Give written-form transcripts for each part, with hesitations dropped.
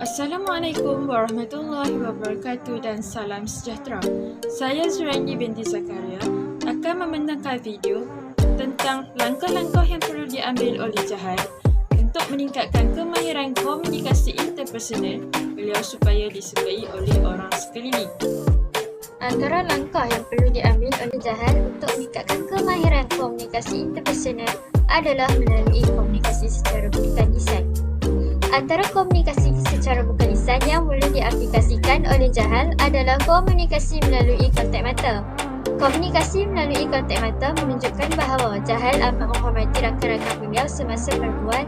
Assalamualaikum warahmatullahi wabarakatuh dan salam sejahtera. Saya Zuraini binti Zakaria akan membentangkan video tentang langkah-langkah yang perlu diambil oleh Jahal untuk meningkatkan kemahiran komunikasi interpersonal beliau supaya disukai oleh orang sekeliling. Antara langkah yang perlu diambil oleh Jahal untuk meningkatkan kemahiran komunikasi interpersonal adalah melalui komunikasi secara bukan lisan. Antara komunikasi secara bukan lisan yang boleh diaplikasikan oleh Jahal adalah komunikasi melalui kontak mata. Komunikasi melalui kontak mata menunjukkan bahawa Jahal amat menghormati rakan-rakan beliau semasa berbual.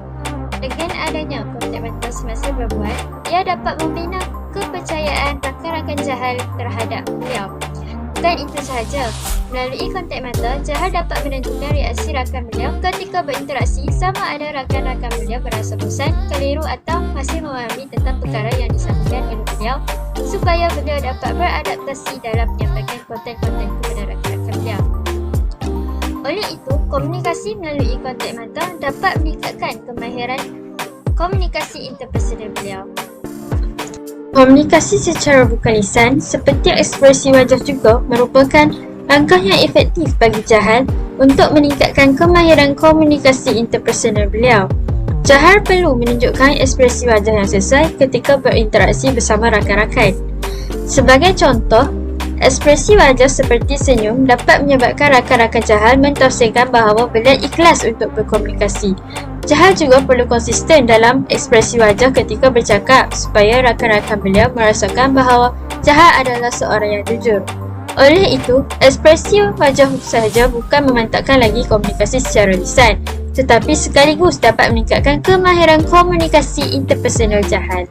Dengan adanya kontak mata semasa berbual, ia dapat membina kepercayaan rakan-rakan Jahal terhadap beliau. Bukan itu sahaja, melalui kontak mata, Jahal dapat menentukan reaksi rakan beliau ketika berinteraksi sama ada rakan-rakan beliau berasa bosan, keliru atau masih memahami tentang perkara yang disampaikan oleh beliau supaya beliau dapat beradaptasi dalam menyampaikan konten-konten kepada rakan-rakan beliau. Oleh itu, komunikasi melalui kontak mata dapat meningkatkan kemahiran komunikasi interpersonal beliau. Komunikasi secara bukan lisan seperti ekspresi wajah juga merupakan langkah yang efektif bagi Jahal untuk meningkatkan kemahiran komunikasi interpersonal beliau. Jahal perlu menunjukkan ekspresi wajah yang sesuai ketika berinteraksi bersama rakan-rakan. Sebagai contoh, ekspresi wajah seperti senyum dapat menyebabkan rakan-rakan Jahal mentafsirkan bahawa beliau ikhlas untuk berkomunikasi. Jahal juga perlu konsisten dalam ekspresi wajah ketika bercakap supaya rakan-rakan beliau merasakan bahawa Jahal adalah seorang yang jujur. Oleh itu, ekspresi wajah sahaja bukan memantapkan lagi komunikasi secara lisan, tetapi sekaligus dapat meningkatkan kemahiran komunikasi interpersonal Jahal.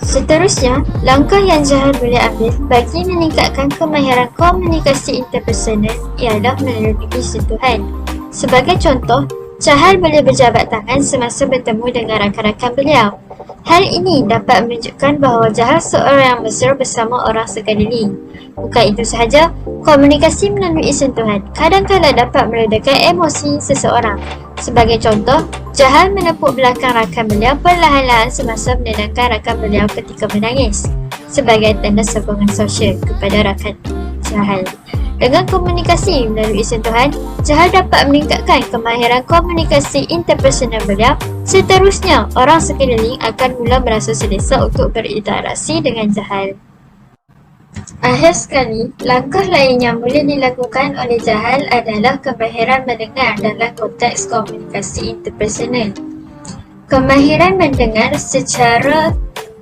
Seterusnya, langkah yang Jahal boleh ambil bagi meningkatkan kemahiran komunikasi interpersonal ialah melalui sentuhan. Sebagai contoh, Jahal boleh berjabat tangan semasa bertemu dengan rakan-rakan beliau. Hal ini dapat menunjukkan bahawa Jahal seorang yang mesra bersama orang sekeliling. Bukan itu sahaja, komunikasi melalui sentuhan kadang-kadang dapat meredakan emosi seseorang. Sebagai contoh, Jahal menepuk belakang rakan beliau perlahan-lahan semasa menenangkan rakan beliau ketika menangis sebagai tanda sokongan sosial kepada rakan Jahal. Dengan komunikasi melalui sentuhan, Jahal dapat meningkatkan kemahiran komunikasi interpersonal beliau. Seterusnya, orang sekeliling akan mula merasa selesa untuk berinteraksi dengan Jahal. Akhir sekali, langkah lain yang boleh dilakukan oleh Jahal adalah kemahiran mendengar dalam konteks komunikasi interpersonal. Kemahiran mendengar secara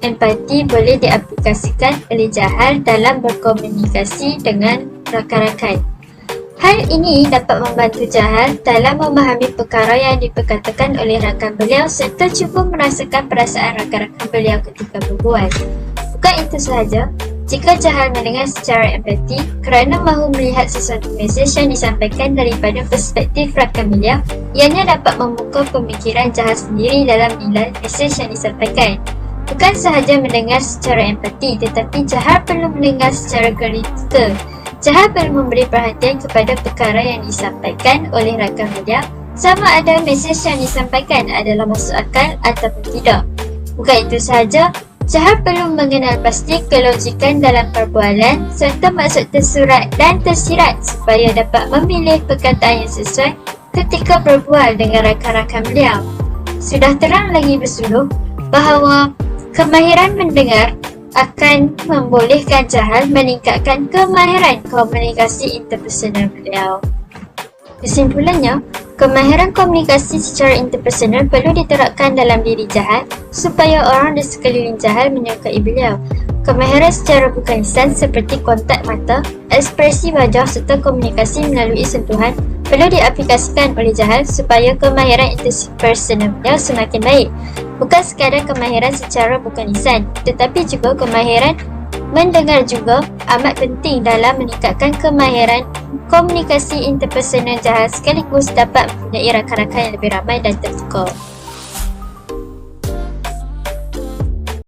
empati boleh diaplikasikan oleh Jahal dalam berkomunikasi dengan rakan-rakan. Hal ini dapat membantu Jahal dalam memahami perkara yang diperkatakan oleh rakan beliau serta cuba merasakan perasaan rakan-rakan beliau ketika berbual. Bukan itu sahaja, jika Jahal mendengar secara empati kerana mahu melihat sesuatu mesej yang disampaikan daripada perspektif rakan beliau, ianya dapat membuka pemikiran Jahal sendiri dalam nilai mesej yang disampaikan. Bukan sahaja mendengar secara empati, tetapi Jahal perlu mendengar secara kritikal. Jahal perlu memberi perhatian kepada perkara yang disampaikan oleh rakan beliau sama ada mesej yang disampaikan adalah masuk akal ataupun tidak. Bukan itu sahaja, Jahal perlu mengenal pasti kelojikan dalam perbualan serta maksud tersurat dan tersirat supaya dapat memilih perkataan yang sesuai ketika berbual dengan rakan-rakan beliau. Sudah terang lagi bersuluh bahawa kemahiran mendengar akan membolehkan Jahal meningkatkan kemahiran komunikasi interpersonal beliau. Kesimpulannya, kemahiran komunikasi secara interpersonal perlu diterapkan dalam diri Jahal supaya orang di sekeliling Jahal menyukai beliau. Kemahiran secara bukan lisan seperti kontak mata, ekspresi wajah serta komunikasi melalui sentuhan perlu diaplikasikan oleh Jahal supaya kemahiran interpersonal beliau semakin baik. Bukan sekadar kemahiran secara bukan lisan, tetapi juga kemahiran mendengar juga amat penting dalam meningkatkan kemahiran komunikasi interpersonal Jahal sekaligus dapat mempunyai rakan-rakan yang lebih ramai dan terbuka.